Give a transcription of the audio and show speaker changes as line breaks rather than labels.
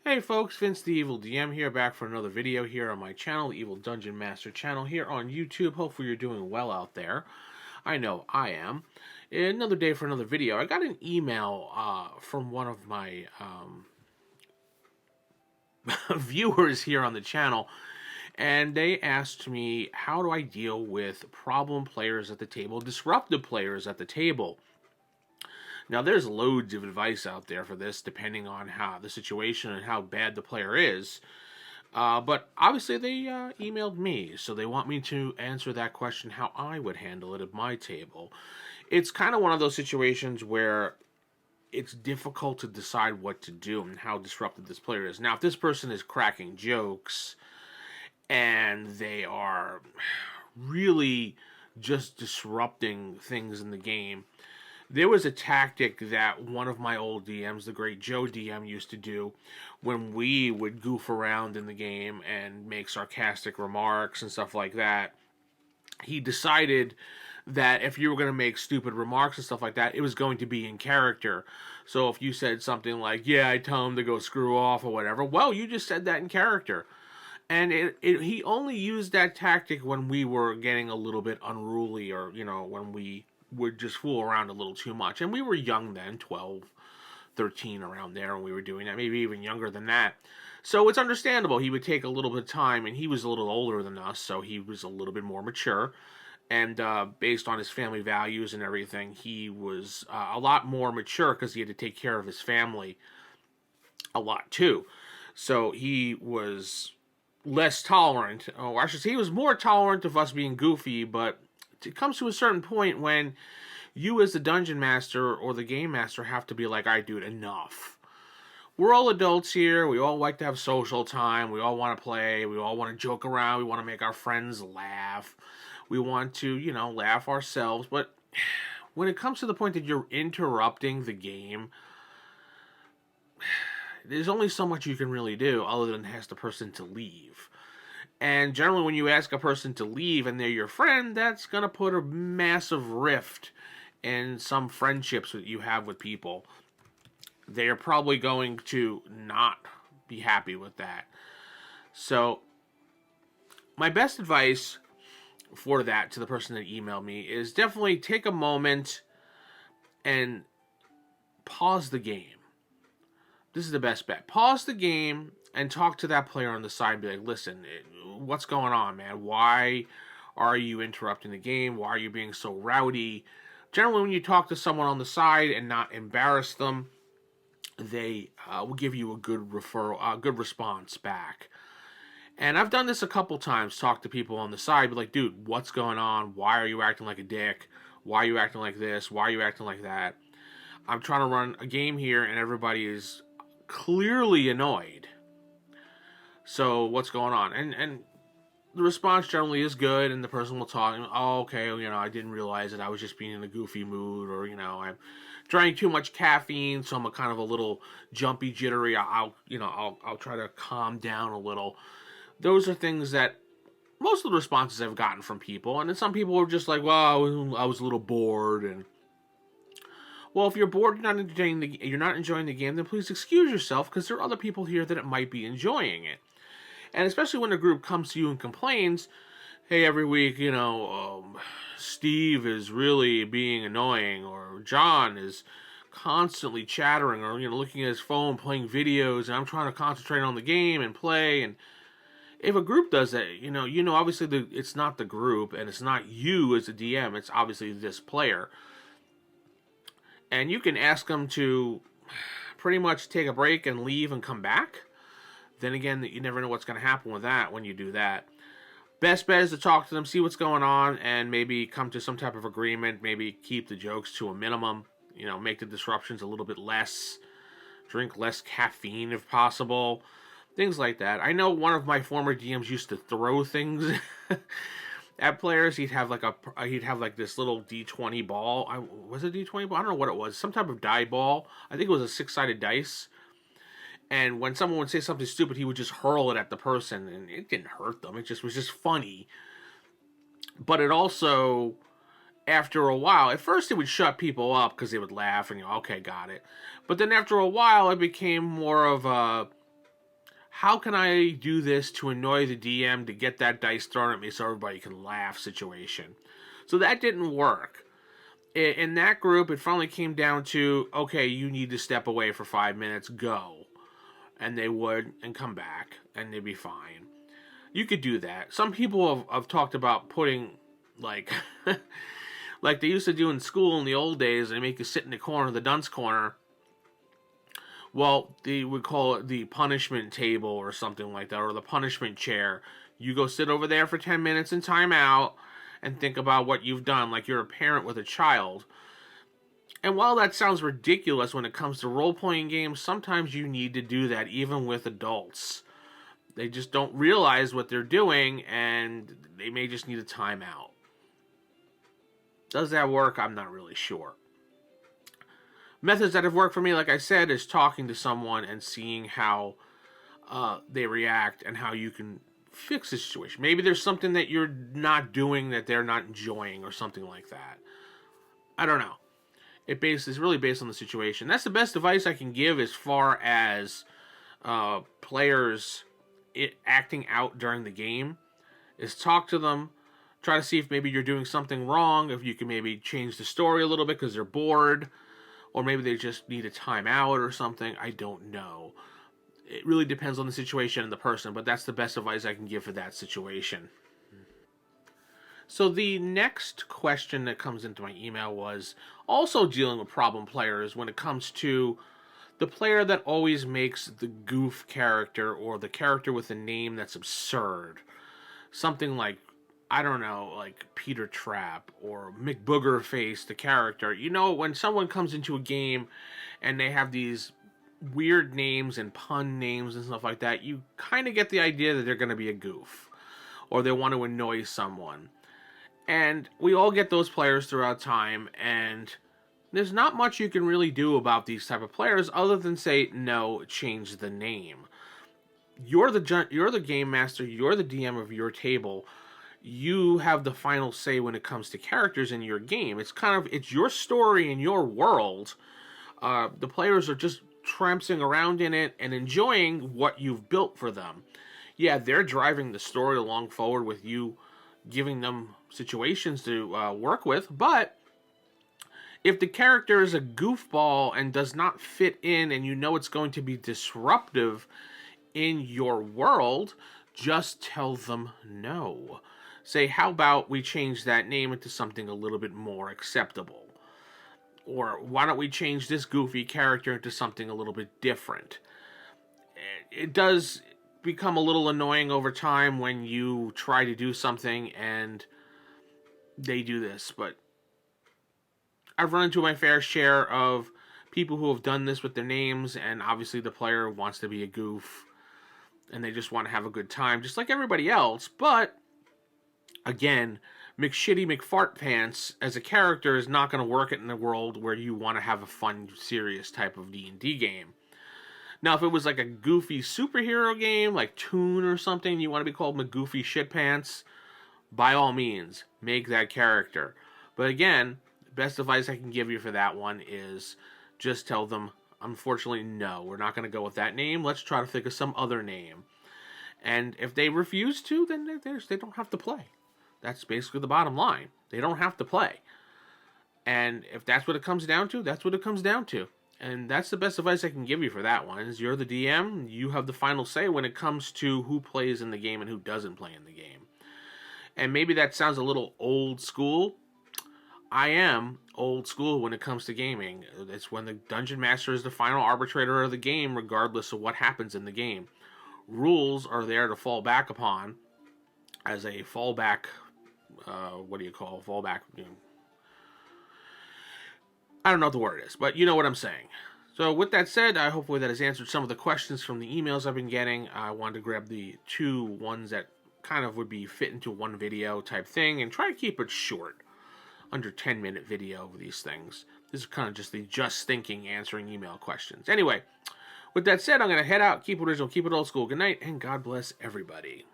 Hey folks, Vince the Evil DM here, back for another video here on my channel, the Evil Dungeon Master channel here on YouTube. Hopefully you're doing well out there. I know I am. Another day for another video. I got an email from one of my viewers here on the channel, and they asked me, how do I deal with problem players at the table, disruptive players at the table? Now, there's loads of advice out there for this, depending on how the situation and how bad the player is. But obviously, they emailed me, so they want me to answer that question how I would handle it at my table. It's kind of one of those situations where it's difficult to decide what to do and how disruptive this player is. Now, if this person is cracking jokes and they are really just disrupting things in the game, there was a tactic that one of my old DMs, the great Joe DM, used to do when we would goof around in the game and make sarcastic remarks and stuff like that. He decided that if you were going to make stupid remarks and stuff like that, it was going to be in character. So if you said something like, yeah, I tell him to go screw off or whatever, well, you just said that in character. And he only used that tactic when we were getting a little bit unruly, or, when we would just fool around a little too much. And we were young then, 12, 13, around there, when we were doing that, maybe even younger than that. So it's understandable. He would take a little bit of time, and he was a little older than us, so he was a little bit more mature. And based on his family values and everything, he was a lot more mature because he had to take care of his family a lot too. So he was less tolerant, or I should say he was more tolerant of us being goofy, but it comes to a certain point when you as the dungeon master or the game master have to be like, all right, dude, enough. We're all adults here. We all like to have social time. We all want to play. We all want to joke around. We want to make our friends laugh. We want to, laugh ourselves. But when it comes to the point that you're interrupting the game, there's only so much you can really do other than ask the person to leave. And generally, when you ask a person to leave and they're your friend, that's going to put a massive rift in some friendships that you have with people. They are probably going to not be happy with that. So, my best advice for that to the person that emailed me is definitely take a moment and pause the game. This is the best bet. Pause the game and talk to that player on the side and be like, listen, what's going on, man? Why are you interrupting the game? Why are you being so rowdy? Generally, when you talk to someone on the side and not embarrass them, they will give you a good good response back. And I've done this a couple times, talk to people on the side, be like, dude, what's going on? Why are you acting like a dick? Why are you acting like this? Why are you acting like that? I'm trying to run a game here and everybody is clearly annoyed. So what's going on? And the response generally is good, and the person will talk. Oh, okay, I didn't realize it. I was just being in a goofy mood, or I'm drinking too much caffeine, so I'm kind of a little jumpy, jittery. I'll try to calm down a little. Those are things that most of the responses I've gotten from people, and then some people are just like, well, I was a little bored, and well, if you're bored, you're not enjoying the game, then please excuse yourself, because there are other people here that might be enjoying it. And especially when a group comes to you and complains, hey, every week, Steve is really being annoying, or John is constantly chattering, or, looking at his phone, playing videos, and I'm trying to concentrate on the game and play. And if a group does that, obviously it's not the group, and it's not you as a DM, it's obviously this player. And you can ask them to pretty much take a break and leave and come back. Then again, you never know what's going to happen with that when you do that. Best bet is to talk to them, see what's going on, and maybe come to some type of agreement. Maybe keep the jokes to a minimum. Make the disruptions a little bit less. Drink less caffeine if possible. Things like that. I know one of my former DMs used to throw things at players. He'd have like this little D20 ball. Was it a D20 ball? I don't know what it was. Some type of die ball. I think it was a 6-sided dice. And when someone would say something stupid, he would just hurl it at the person, and it didn't hurt them. It just was just funny. But it also, after a while, at first it would shut people up because they would laugh and okay, got it. But then after a while, it became more of a how can I do this to annoy the DM to get that dice thrown at me so everybody can laugh situation. So that didn't work. In that group, it finally came down to, okay, you need to step away for 5 minutes, go. And they would, and come back, and they'd be fine. You could do that. Some people have talked about putting, like, like they used to do in school in the old days, they make you sit in the corner, the dunce corner. Well, they would call it the punishment table or something like that, or the punishment chair. You go sit over there for 10 minutes and time out and think about what you've done, like you're a parent with a child. And while that sounds ridiculous when it comes to role-playing games, sometimes you need to do that even with adults. They just don't realize what they're doing, and they may just need a timeout. Does that work? I'm not really sure. Methods that have worked for me, like I said, is talking to someone and seeing how they react and how you can fix the situation. Maybe there's something that you're not doing that they're not enjoying or something like that. I don't know. It's really based on the situation. That's the best advice I can give as far as players acting out during the game, is talk to them, try to see if maybe you're doing something wrong, if you can maybe change the story a little bit because they're bored, or maybe they just need a timeout or something. I don't know. It really depends on the situation and the person, but that's the best advice I can give for that situation. So the next question that comes into my email was also dealing with problem players when it comes to the player that always makes the goof character or the character with a name that's absurd. Something like, I don't know, like Peter Trap or McBoogerface, the character. You know, when someone comes into a game and they have these weird names and pun names and stuff like that, you kind of get the idea that they're going to be a goof or they want to annoy someone. And we all get those players throughout time, and there's not much you can really do about these type of players other than say, no, change the name. You're the game master, you're the DM of your table. You have the final say when it comes to characters in your game. It's your story in your world. The players are just tramping around in it and enjoying what you've built for them. Yeah, they're driving the story along forward with you, giving them situations to work with, but if the character is a goofball and does not fit in and you know it's going to be disruptive in your world, just tell them no. Say, how about we change that name into something a little bit more acceptable? Or why don't we change this goofy character into something a little bit different? It does become a little annoying over time when you try to do something and they do this, but I've run into my fair share of people who have done this with their names, and obviously the player wants to be a goof and they just want to have a good time just like everybody else. But again, McShitty McFartpants as a character is not going to work in the world where you want to have a fun, serious type of D&D game. Now, if it was like a goofy superhero game, like Toon or something, you want to be called McGoofy Shitpants, by all means, make that character. But again, the best advice I can give you for that one is just tell them, unfortunately, no, we're not going to go with that name. Let's try to think of some other name. And if they refuse to, then they don't have to play. That's basically the bottom line. They don't have to play. And if that's what it comes down to, that's what it comes down to. And that's the best advice I can give you for that one. Is you're the DM, you have the final say when it comes to who plays in the game and who doesn't play in the game. And maybe that sounds a little old school. I am old school when it comes to gaming. It's when the Dungeon Master is the final arbitrator of the game, regardless of what happens in the game. Rules are there to fall back upon as a fallback, fallback, I don't know what the word is, but you know what I'm saying. So with that said, hopefully that has answered some of the questions from the emails I've been getting. I wanted to grab the two ones that kind of would be fit into one video type thing and try to keep it short, under 10-minute video of these things. This is kind of just the just thinking answering email questions. Anyway, with that said, I'm going to head out, keep it original, keep it old school. Good night, and God bless everybody.